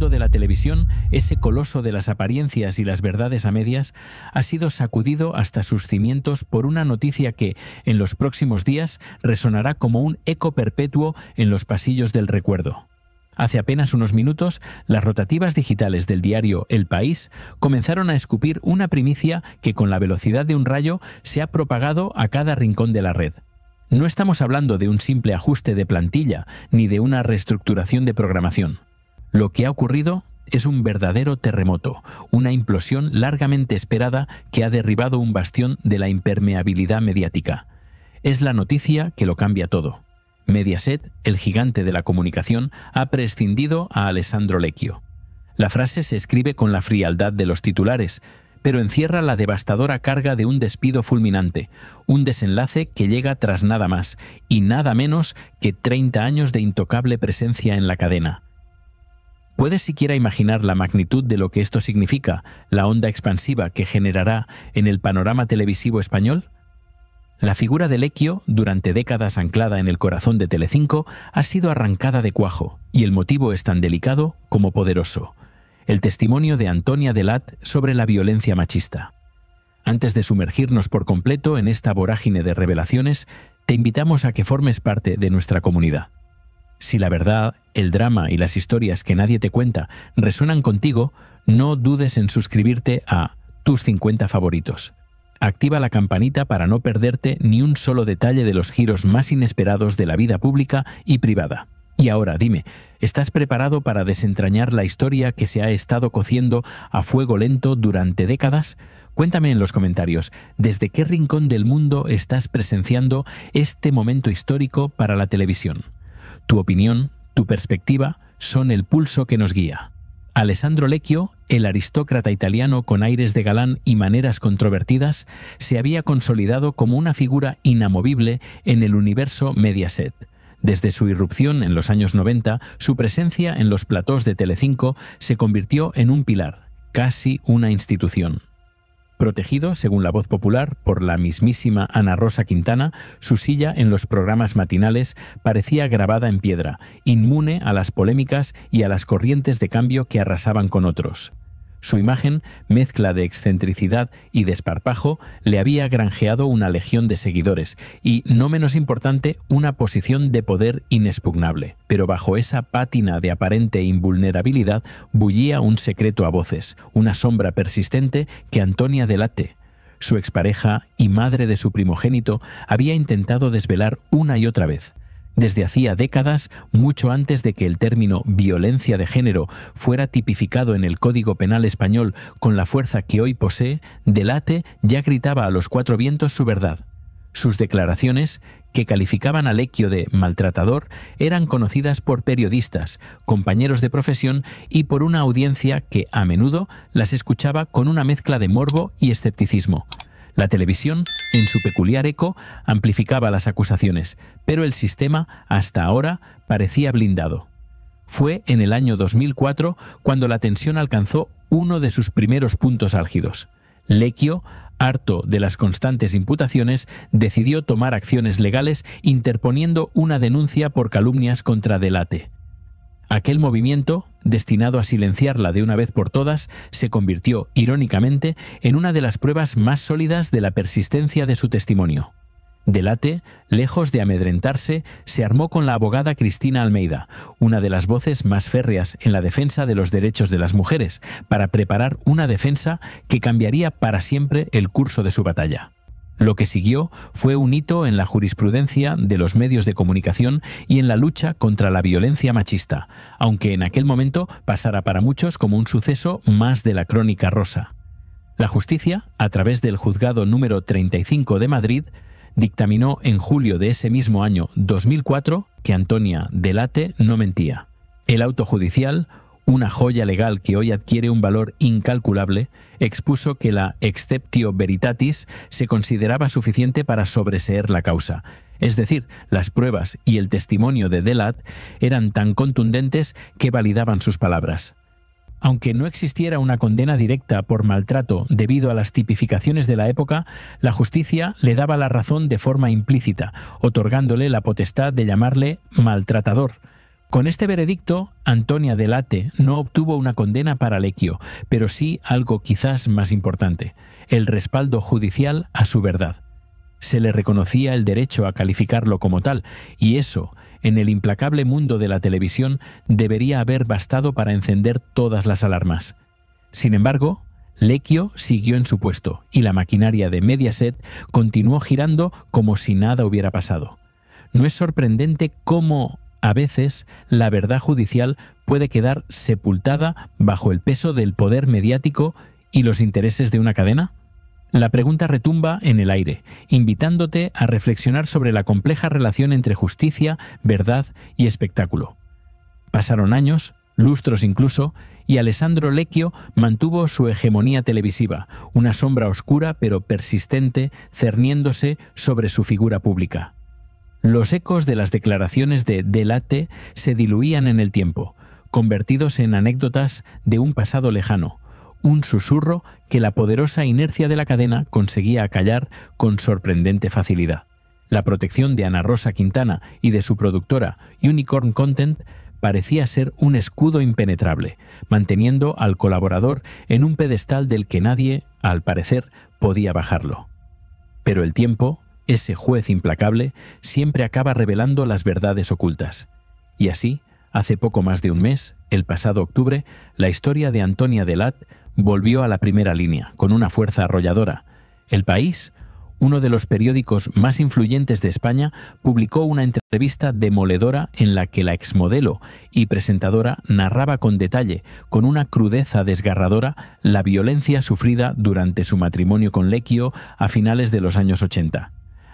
mundo de la televisión, ese coloso de las apariencias y las verdades a medias, ha sido sacudido hasta sus cimientos por una noticia que, en los próximos días, resonará como un eco perpetuo en los pasillos del recuerdo. Hace apenas unos minutos, las rotativas digitales del diario El País comenzaron a escupir una primicia que con la velocidad de un rayo se ha propagado a cada rincón de la red. No estamos hablando de un simple ajuste de plantilla ni de una reestructuración de programación. Lo que ha ocurrido es un verdadero terremoto, una implosión largamente esperada que ha derribado un bastión de la impermeabilidad mediática. Es la noticia que lo cambia todo. Mediaset, el gigante de la comunicación, ha prescindido a Alessandro Lecchio. La frase se escribe con la frialdad de los titulares, pero encierra la devastadora carga de un despido fulminante, un desenlace que llega tras nada más y nada menos que 30 años de intocable presencia en la cadena. ¿Puedes siquiera imaginar la magnitud de lo que esto significa, la onda expansiva que generará en el panorama televisivo español? La figura de Lecchio, durante décadas anclada en el corazón de Telecinco, ha sido arrancada de cuajo, y el motivo es tan delicado como poderoso: el testimonio de Antonia Delat sobre la violencia machista. Antes de sumergirnos por completo en esta vorágine de revelaciones, te invitamos a que formes parte de nuestra comunidad. Si la verdad, el drama y las historias que nadie te cuenta resuenan contigo, no dudes en suscribirte a Tus 50 favoritos. Activa la campanita para no perderte ni un solo detalle de los giros más inesperados de la vida pública y privada. Y ahora, dime, ¿estás preparado para desentrañar la historia que se ha estado cociendo a fuego lento durante décadas? Cuéntame en los comentarios, ¿desde qué rincón del mundo estás presenciando este momento histórico para la televisión? Tu opinión, tu perspectiva, son el pulso que nos guía. Alessandro Lecchio, el aristócrata italiano con aires de galán y maneras controvertidas, se había consolidado como una figura inamovible en el universo Mediaset. Desde su irrupción en los años 90, su presencia en los platós de Telecinco se convirtió en un pilar, casi una institución. Protegido, según la voz popular, por la mismísima Ana Rosa Quintana, su silla en los programas matinales parecía grabada en piedra, inmune a las polémicas y a las corrientes de cambio que arrasaban con otros. Su imagen, mezcla de excentricidad y desparpajo, le había granjeado una legión de seguidores y, no menos importante, una posición de poder inexpugnable. Pero bajo esa pátina de aparente invulnerabilidad bullía un secreto a voces, una sombra persistente que Antonia Delat, su expareja y madre de su primogénito, había intentado desvelar una y otra vez. Desde hacía décadas, mucho antes de que el término violencia de género fuera tipificado en el Código Penal español con la fuerza que hoy posee, Delat ya gritaba a los cuatro vientos su verdad. Sus declaraciones, que calificaban a Lecchio de maltratador, eran conocidas por periodistas, compañeros de profesión y por una audiencia que, a menudo, las escuchaba con una mezcla de morbo y escepticismo. La televisión, en su peculiar eco, amplificaba las acusaciones, pero el sistema, hasta ahora, parecía blindado. Fue en el año 2004 cuando la tensión alcanzó uno de sus primeros puntos álgidos. Lecchio, harto de las constantes imputaciones, decidió tomar acciones legales interponiendo una denuncia por calumnias contra Delat. Aquel movimiento, destinado a silenciarla de una vez por todas, se convirtió, irónicamente, en una de las pruebas más sólidas de la persistencia de su testimonio. Delat, lejos de amedrentarse, se armó con la abogada Cristina Almeida, una de las voces más férreas en la defensa de los derechos de las mujeres, para preparar una defensa que cambiaría para siempre el curso de su batalla. Lo que siguió fue un hito en la jurisprudencia de los medios de comunicación y en la lucha contra la violencia machista, aunque en aquel momento pasara para muchos como un suceso más de la crónica rosa. La justicia, a través del juzgado número 35 de Madrid, dictaminó en julio de ese mismo año 2004 que Antonia Delat no mentía. El auto judicial, una joya legal que hoy adquiere un valor incalculable, expuso que la exceptio veritatis se consideraba suficiente para sobreseer la causa. Es decir, las pruebas y el testimonio de Delat eran tan contundentes que validaban sus palabras. Aunque no existiera una condena directa por maltrato debido a las tipificaciones de la época, la justicia le daba la razón de forma implícita, otorgándole la potestad de llamarle maltratador, Con este veredicto, Antonia Delate no obtuvo una condena para Lecchio, pero sí algo quizás más importante: el respaldo judicial a su verdad. Se le reconocía el derecho a calificarlo como tal, y eso, en el implacable mundo de la televisión, debería haber bastado para encender todas las alarmas. Sin embargo, Lecchio siguió en su puesto, y la maquinaria de Mediaset continuó girando como si nada hubiera pasado. ¿No es sorprendente cómo, a veces, la verdad judicial puede quedar sepultada bajo el peso del poder mediático y los intereses de una cadena? La pregunta retumba en el aire, invitándote a reflexionar sobre la compleja relación entre justicia, verdad y espectáculo. Pasaron años, lustros incluso, y Alessandro Lecchio mantuvo su hegemonía televisiva, una sombra oscura pero persistente cerniéndose sobre su figura pública. Los ecos de las declaraciones de Delate se diluían en el tiempo, convertidos en anécdotas de un pasado lejano, un susurro que la poderosa inercia de la cadena conseguía acallar con sorprendente facilidad. La protección de Ana Rosa Quintana y de su productora Unicorn Content parecía ser un escudo impenetrable, manteniendo al colaborador en un pedestal del que nadie, al parecer, podía bajarlo. Pero el tiempo, ese juez implacable, siempre acaba revelando las verdades ocultas. Y así, hace poco más de un mes, el pasado octubre, la historia de Antonia Delate volvió a la primera línea, con una fuerza arrolladora. El País, uno de los periódicos más influyentes de España, publicó una entrevista demoledora en la que la exmodelo y presentadora narraba con detalle, con una crudeza desgarradora, la violencia sufrida durante su matrimonio con Lecchio a finales de los años 80.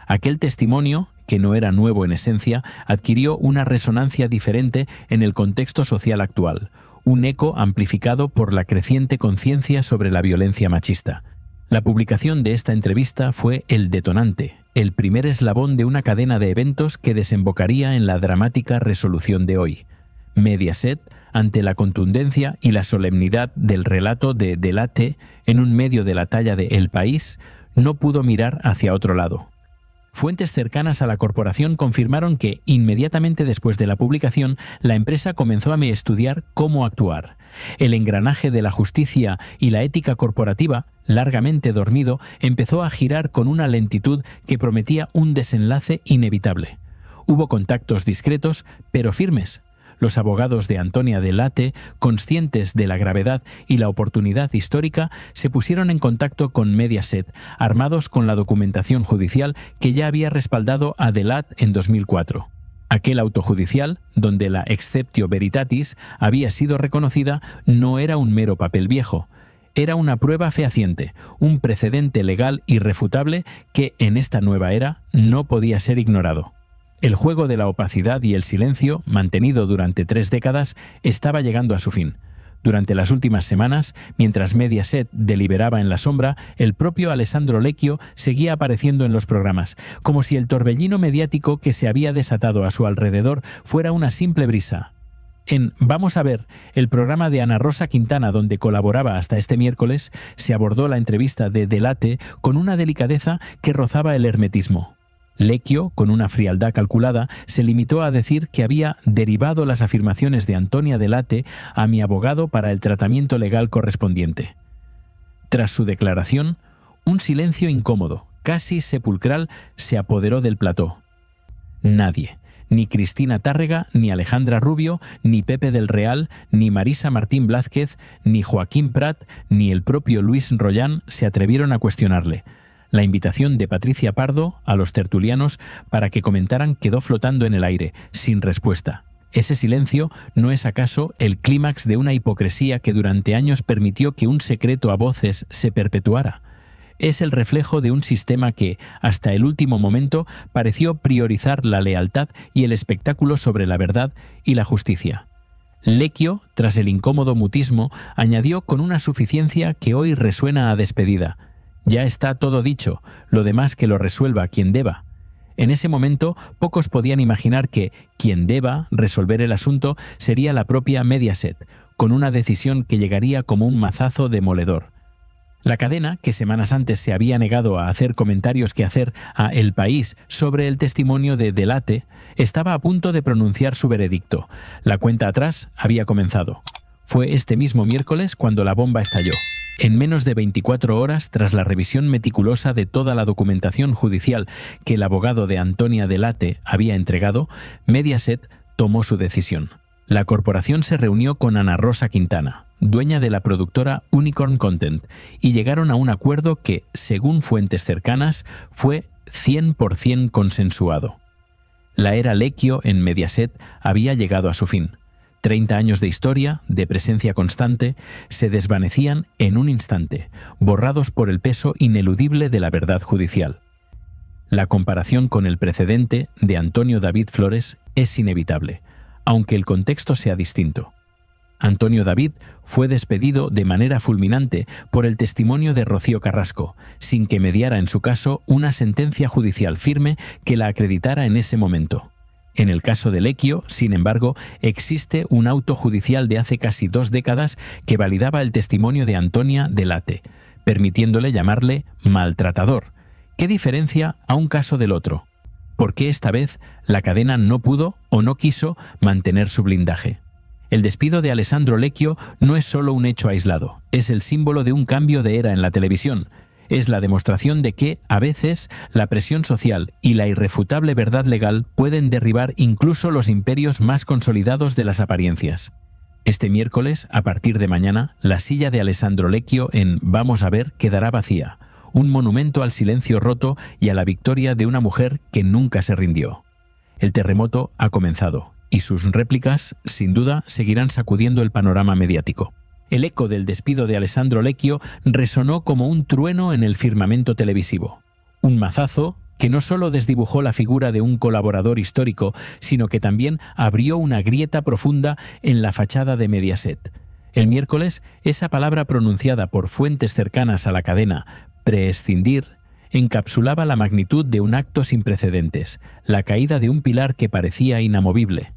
Aquel testimonio, que no era nuevo en esencia, adquirió una resonancia diferente en el contexto social actual, un eco amplificado por la creciente conciencia sobre la violencia machista. La publicación de esta entrevista fue el detonante, el primer eslabón de una cadena de eventos que desembocaría en la dramática resolución de hoy. Mediaset, ante la contundencia y la solemnidad del relato de Delate en un medio de la talla de El País, no pudo mirar hacia otro lado. Fuentes cercanas a la corporación confirmaron que, inmediatamente después de la publicación, la empresa comenzó a estudiar cómo actuar. El engranaje de la justicia y la ética corporativa, largamente dormido, empezó a girar con una lentitud que prometía un desenlace inevitable. Hubo contactos discretos, pero firmes. Los abogados de Antonia Delate, conscientes de la gravedad y la oportunidad histórica, se pusieron en contacto con Mediaset, armados con la documentación judicial que ya había respaldado a Delate en 2004. Aquel auto judicial, donde la exceptio veritatis había sido reconocida, no era un mero papel viejo. Era una prueba fehaciente, un precedente legal irrefutable que, en esta nueva era, no podía ser ignorado. El juego de la opacidad y el silencio, mantenido durante 3 décadas, estaba llegando a su fin. Durante las últimas semanas, mientras Mediaset deliberaba en la sombra, el propio Alessandro Lecchio seguía apareciendo en los programas, como si el torbellino mediático que se había desatado a su alrededor fuera una simple brisa. En Vamos a ver, el programa de Ana Rosa Quintana, donde colaboraba hasta este miércoles, se abordó la entrevista de Delate con una delicadeza que rozaba el hermetismo. Lecchio, con una frialdad calculada, se limitó a decir que había derivado las afirmaciones de Antonia Delate a mi abogado para el tratamiento legal correspondiente. Tras su declaración, un silencio incómodo, casi sepulcral, se apoderó del plató. Nadie, ni Cristina Tárrega, ni Alejandra Rubio, ni Pepe del Real, ni Marisa Martín Blázquez, ni Joaquín Prat, ni el propio Luis Rollán se atrevieron a cuestionarle. La invitación de Patricia Pardo a los tertulianos para que comentaran quedó flotando en el aire, sin respuesta. ¿Ese silencio no es acaso el clímax de una hipocresía que durante años permitió que un secreto a voces se perpetuara? Es el reflejo de un sistema que, hasta el último momento, pareció priorizar la lealtad y el espectáculo sobre la verdad y la justicia. Lecchio, tras el incómodo mutismo, añadió con una suficiencia que hoy resuena a despedida: ya está todo dicho, lo demás que lo resuelva quien deba. En ese momento, pocos podían imaginar que quien deba resolver el asunto sería la propia Mediaset, con una decisión que llegaría como un mazazo demoledor. La cadena, que semanas antes se había negado a hacer comentarios que hacer a El País sobre el testimonio de Delate, estaba a punto de pronunciar su veredicto. La cuenta atrás había comenzado. Fue este mismo miércoles cuando la bomba estalló. En menos de 24 horas, tras la revisión meticulosa de toda la documentación judicial que el abogado de Antonia Delate había entregado, Mediaset tomó su decisión. La corporación se reunió con Ana Rosa Quintana, dueña de la productora Unicorn Content, y llegaron a un acuerdo que, según fuentes cercanas, fue 100% consensuado. La era Lecchio en Mediaset había llegado a su fin. 30 años de historia, de presencia constante, se desvanecían en un instante, borrados por el peso ineludible de la verdad judicial. La comparación con el precedente de Antonio David Flores es inevitable, aunque el contexto sea distinto. Antonio David fue despedido de manera fulminante por el testimonio de Rocío Carrasco, sin que mediara en su caso una sentencia judicial firme que la acreditara en ese momento. En el caso de Lecchio, sin embargo, existe un auto judicial de hace casi 2 décadas que validaba el testimonio de Antonia Delate, permitiéndole llamarle maltratador. ¿Qué diferencia a un caso del otro? ¿Por qué esta vez la cadena no pudo o no quiso mantener su blindaje? El despido de Alessandro Lecchio no es solo un hecho aislado, es el símbolo de un cambio de era en la televisión. Es la demostración de que, a veces, la presión social y la irrefutable verdad legal pueden derribar incluso los imperios más consolidados de las apariencias. Este miércoles, a partir de mañana, la silla de Alessandro Lecchio en Vamos a ver quedará vacía, un monumento al silencio roto y a la victoria de una mujer que nunca se rindió. El terremoto ha comenzado, y sus réplicas, sin duda, seguirán sacudiendo el panorama mediático. El eco del despido de Alessandro Lecchio resonó como un trueno en el firmamento televisivo. Un mazazo que no solo desdibujó la figura de un colaborador histórico, sino que también abrió una grieta profunda en la fachada de Mediaset. El miércoles, esa palabra pronunciada por fuentes cercanas a la cadena, prescindir, encapsulaba la magnitud de un acto sin precedentes, la caída de un pilar que parecía inamovible.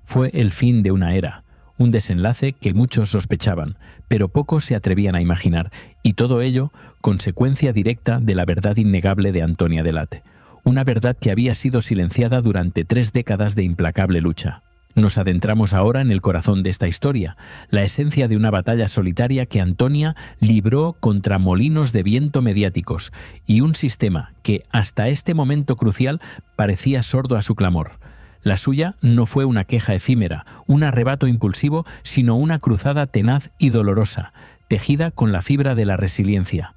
Fue el fin de una era, un desenlace que muchos sospechaban, pero pocos se atrevían a imaginar, y todo ello consecuencia directa de la verdad innegable de Antonia Delate, una verdad que había sido silenciada durante 3 décadas de implacable lucha. Nos adentramos ahora en el corazón de esta historia, la esencia de una batalla solitaria que Antonia libró contra molinos de viento mediáticos y un sistema que, hasta este momento crucial, parecía sordo a su clamor. La suya no fue una queja efímera, un arrebato impulsivo, sino una cruzada tenaz y dolorosa, tejida con la fibra de la resiliencia.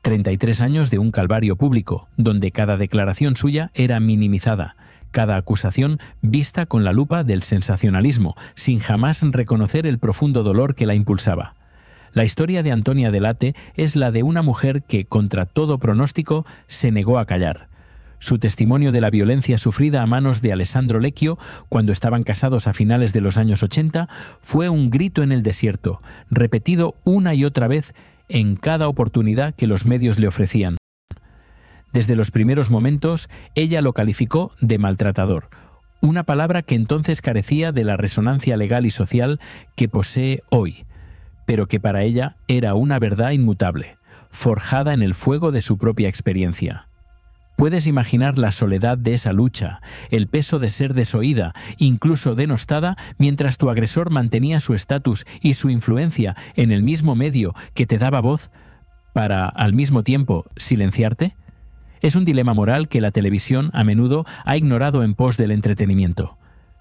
33 años de un calvario público, donde cada declaración suya era minimizada, cada acusación vista con la lupa del sensacionalismo, sin jamás reconocer el profundo dolor que la impulsaba. La historia de Antonia Delate es la de una mujer que, contra todo pronóstico, se negó a callar. Su testimonio de la violencia sufrida a manos de Alessandro Lecchio, cuando estaban casados a finales de los años 80, fue un grito en el desierto, repetido una y otra vez en cada oportunidad que los medios le ofrecían. Desde los primeros momentos, ella lo calificó de maltratador, una palabra que entonces carecía de la resonancia legal y social que posee hoy, pero que para ella era una verdad inmutable, forjada en el fuego de su propia experiencia. Puedes imaginar la soledad de esa lucha, el peso de ser desoída, incluso denostada, mientras tu agresor mantenía su estatus y su influencia en el mismo medio que te daba voz para, al mismo tiempo, silenciarte. Es un dilema moral que la televisión a menudo ha ignorado en pos del entretenimiento.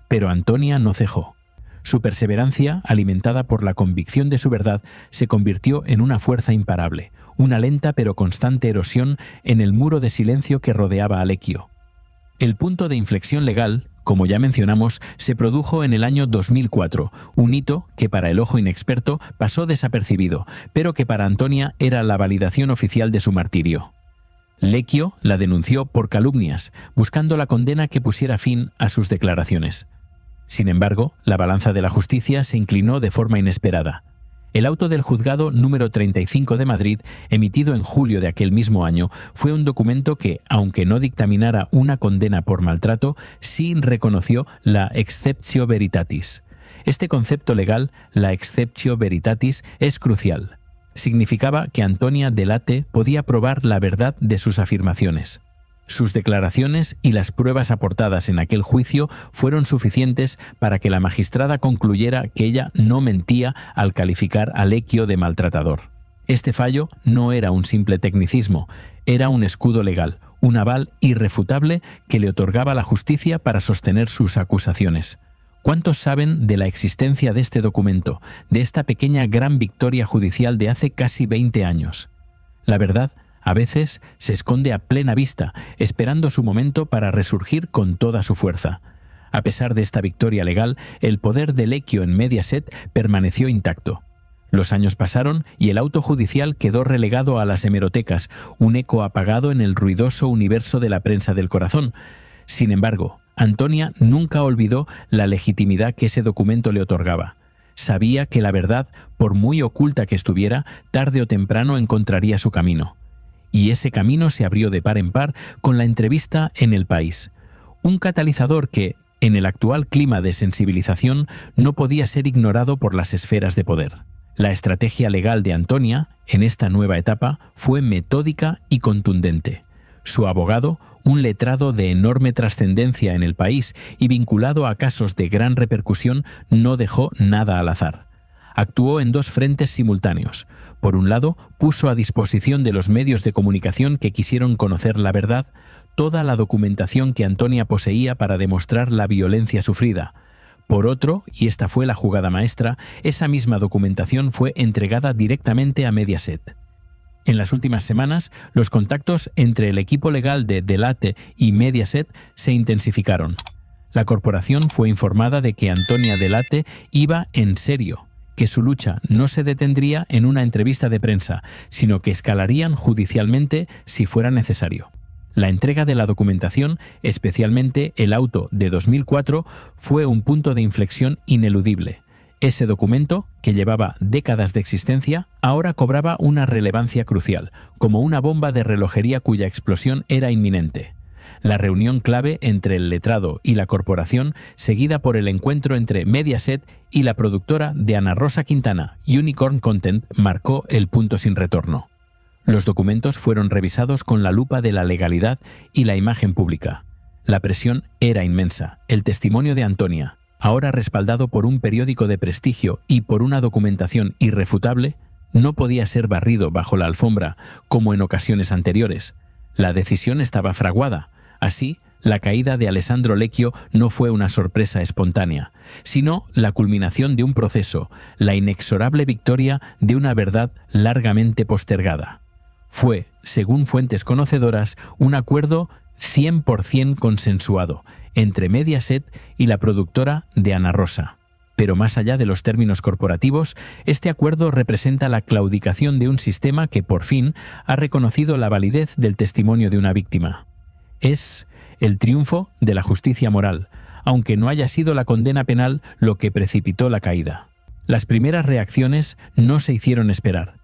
Pero Antonia no cejó. Su perseverancia, alimentada por la convicción de su verdad, se convirtió en una fuerza imparable, una lenta pero constante erosión en el muro de silencio que rodeaba a Lecchio. El punto de inflexión legal, como ya mencionamos, se produjo en el año 2004, un hito que para el ojo inexperto pasó desapercibido, pero que para Antonia era la validación oficial de su martirio. Lecchio la denunció por calumnias, buscando la condena que pusiera fin a sus declaraciones. Sin embargo, la balanza de la justicia se inclinó de forma inesperada. El auto del juzgado número 35 de Madrid, emitido en julio de aquel mismo año, fue un documento que, aunque no dictaminara una condena por maltrato, sí reconoció la exceptio veritatis. Este concepto legal, la exceptio veritatis, es crucial. Significaba que Antonia Delate podía probar la verdad de sus afirmaciones. Sus declaraciones y las pruebas aportadas en aquel juicio fueron suficientes para que la magistrada concluyera que ella no mentía al calificar a Lecchio de maltratador. Este fallo no era un simple tecnicismo, era un escudo legal, un aval irrefutable que le otorgaba la justicia para sostener sus acusaciones. ¿Cuántos saben de la existencia de este documento, de esta pequeña gran victoria judicial de hace casi 20 años? La verdad, a veces, se esconde a plena vista, esperando su momento para resurgir con toda su fuerza. A pesar de esta victoria legal, el poder de Lecchio en Mediaset permaneció intacto. Los años pasaron y el auto judicial quedó relegado a las hemerotecas, un eco apagado en el ruidoso universo de la prensa del corazón. Sin embargo, Antonia nunca olvidó la legitimidad que ese documento le otorgaba. Sabía que la verdad, por muy oculta que estuviera, tarde o temprano encontraría su camino. Y ese camino se abrió de par en par con la entrevista en El País. Un catalizador que, en el actual clima de sensibilización, no podía ser ignorado por las esferas de poder. La estrategia legal de Antonia, en esta nueva etapa, fue metódica y contundente. Su abogado, un letrado de enorme trascendencia en el país y vinculado a casos de gran repercusión, no dejó nada al azar. Actuó en dos frentes simultáneos. Por un lado, puso a disposición de los medios de comunicación que quisieron conocer la verdad toda la documentación que Antonia poseía para demostrar la violencia sufrida. Por otro, y esta fue la jugada maestra, esa misma documentación fue entregada directamente a Mediaset. En las últimas semanas, los contactos entre el equipo legal de Delate y Mediaset se intensificaron. La corporación fue informada de que Antonia Delate iba en serio, que su lucha no se detendría en una entrevista de prensa, sino que escalarían judicialmente si fuera necesario. La entrega de la documentación, especialmente el auto de 2004, fue un punto de inflexión ineludible. Ese documento, que llevaba décadas de existencia, ahora cobraba una relevancia crucial, como una bomba de relojería cuya explosión era inminente. La reunión clave entre el letrado y la corporación, seguida por el encuentro entre Mediaset y la productora de Ana Rosa Quintana, Unicorn Content, marcó el punto sin retorno. Los documentos fueron revisados con la lupa de la legalidad y la imagen pública. La presión era inmensa. El testimonio de Antonia, ahora respaldado por un periódico de prestigio y por una documentación irrefutable, no podía ser barrido bajo la alfombra, como en ocasiones anteriores. La decisión estaba fraguada. Así, la caída de Alessandro Lecchio no fue una sorpresa espontánea, sino la culminación de un proceso, la inexorable victoria de una verdad largamente postergada. Fue, según fuentes conocedoras, un acuerdo 100% consensuado entre Mediaset y la productora de Ana Rosa. Pero más allá de los términos corporativos, este acuerdo representa la claudicación de un sistema que, por fin, ha reconocido la validez del testimonio de una víctima. Es el triunfo de la justicia moral, aunque no haya sido la condena penal lo que precipitó la caída. Las primeras reacciones no se hicieron esperar.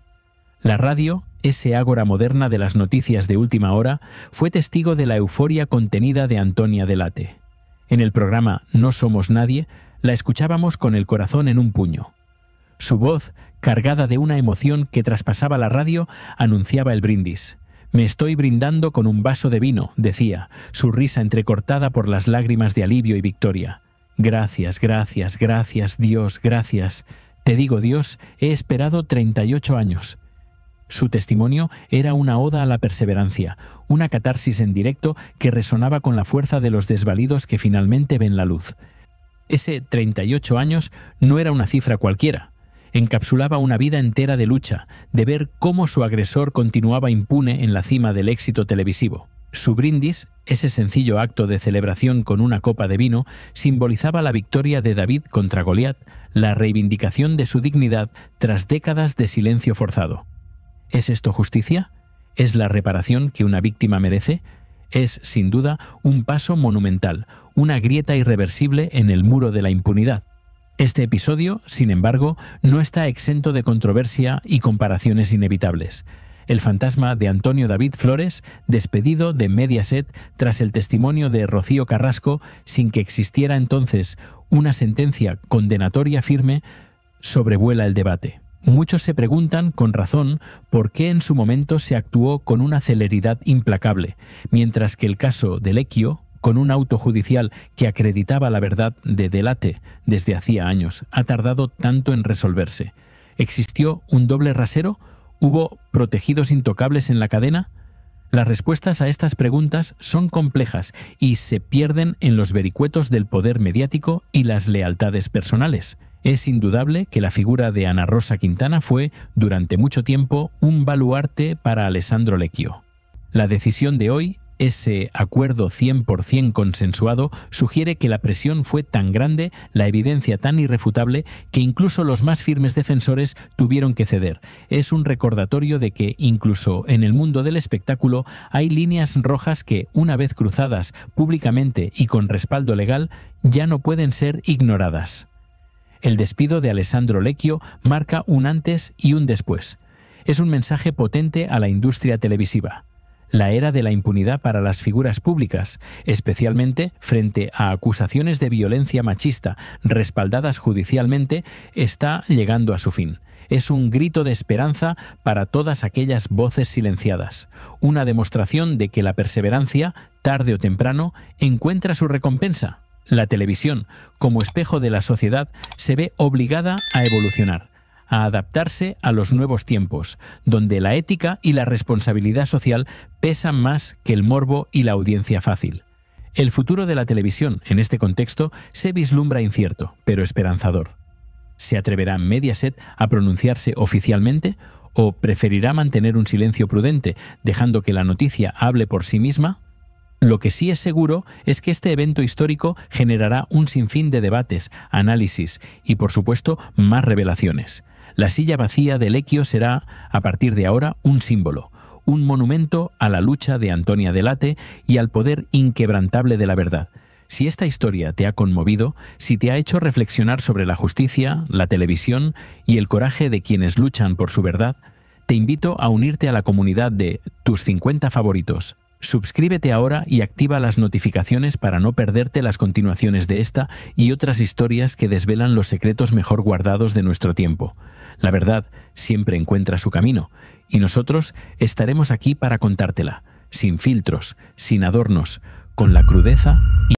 La radio, ese ágora moderna de las noticias de última hora, fue testigo de la euforia contenida de Antonia Delate. En el programa No somos nadie, la escuchábamos con el corazón en un puño. Su voz, cargada de una emoción que traspasaba la radio, anunciaba el brindis. «Me estoy brindando con un vaso de vino», decía, su risa entrecortada por las lágrimas de alivio y victoria. «Gracias, gracias, gracias, Dios, gracias. Te digo, Dios, he esperado 38 años». Su testimonio era una oda a la perseverancia, una catarsis en directo que resonaba con la fuerza de los desvalidos que finalmente ven la luz. Ese 38 años no era una cifra cualquiera. Encapsulaba una vida entera de lucha, de ver cómo su agresor continuaba impune en la cima del éxito televisivo. Su brindis, ese sencillo acto de celebración con una copa de vino, simbolizaba la victoria de David contra Goliat, la reivindicación de su dignidad tras décadas de silencio forzado. ¿Es esto justicia? ¿Es la reparación que una víctima merece? Es, sin duda, un paso monumental, una grieta irreversible en el muro de la impunidad. Este episodio, sin embargo, no está exento de controversia y comparaciones inevitables. El fantasma de Antonio David Flores, despedido de Mediaset tras el testimonio de Rocío Carrasco, sin que existiera entonces una sentencia condenatoria firme, sobrevuela el debate. Muchos se preguntan, con razón, por qué en su momento se actuó con una celeridad implacable, mientras que el caso de Lecchio, con un auto judicial que acreditaba la verdad de Delate desde hacía años, ha tardado tanto en resolverse. ¿Existió un doble rasero? ¿Hubo protegidos intocables en la cadena? Las respuestas a estas preguntas son complejas y se pierden en los vericuetos del poder mediático y las lealtades personales. Es indudable que la figura de Ana Rosa Quintana fue, durante mucho tiempo, un baluarte para Alessandro Lecchio. La decisión de hoy, ese acuerdo 100% consensuado, sugiere que la presión fue tan grande, la evidencia tan irrefutable, que incluso los más firmes defensores tuvieron que ceder. Es un recordatorio de que, incluso en el mundo del espectáculo, hay líneas rojas que, una vez cruzadas públicamente y con respaldo legal, ya no pueden ser ignoradas. El despido de Alessandro Lecchio marca un antes y un después. Es un mensaje potente a la industria televisiva. La era de la impunidad para las figuras públicas, especialmente frente a acusaciones de violencia machista respaldadas judicialmente, está llegando a su fin. Es un grito de esperanza para todas aquellas voces silenciadas, una demostración de que la perseverancia, tarde o temprano, encuentra su recompensa. La televisión, como espejo de la sociedad, se ve obligada a evolucionar, a adaptarse a los nuevos tiempos, donde la ética y la responsabilidad social pesan más que el morbo y la audiencia fácil. El futuro de la televisión, en este contexto, se vislumbra incierto, pero esperanzador. ¿Se atreverá Mediaset a pronunciarse oficialmente o preferirá mantener un silencio prudente, dejando que la noticia hable por sí misma? Lo que sí es seguro es que este evento histórico generará un sinfín de debates, análisis y, por supuesto, más revelaciones. La silla vacía de Lecchio será, a partir de ahora, un símbolo, un monumento a la lucha de Antonia Delate y al poder inquebrantable de la verdad. Si esta historia te ha conmovido, si te ha hecho reflexionar sobre la justicia, la televisión y el coraje de quienes luchan por su verdad, te invito a unirte a la comunidad de Tus 50 favoritos. Suscríbete ahora y activa las notificaciones para no perderte las continuaciones de esta y otras historias que desvelan los secretos mejor guardados de nuestro tiempo. La verdad siempre encuentra su camino, y nosotros estaremos aquí para contártela, sin filtros, sin adornos, con la crudeza y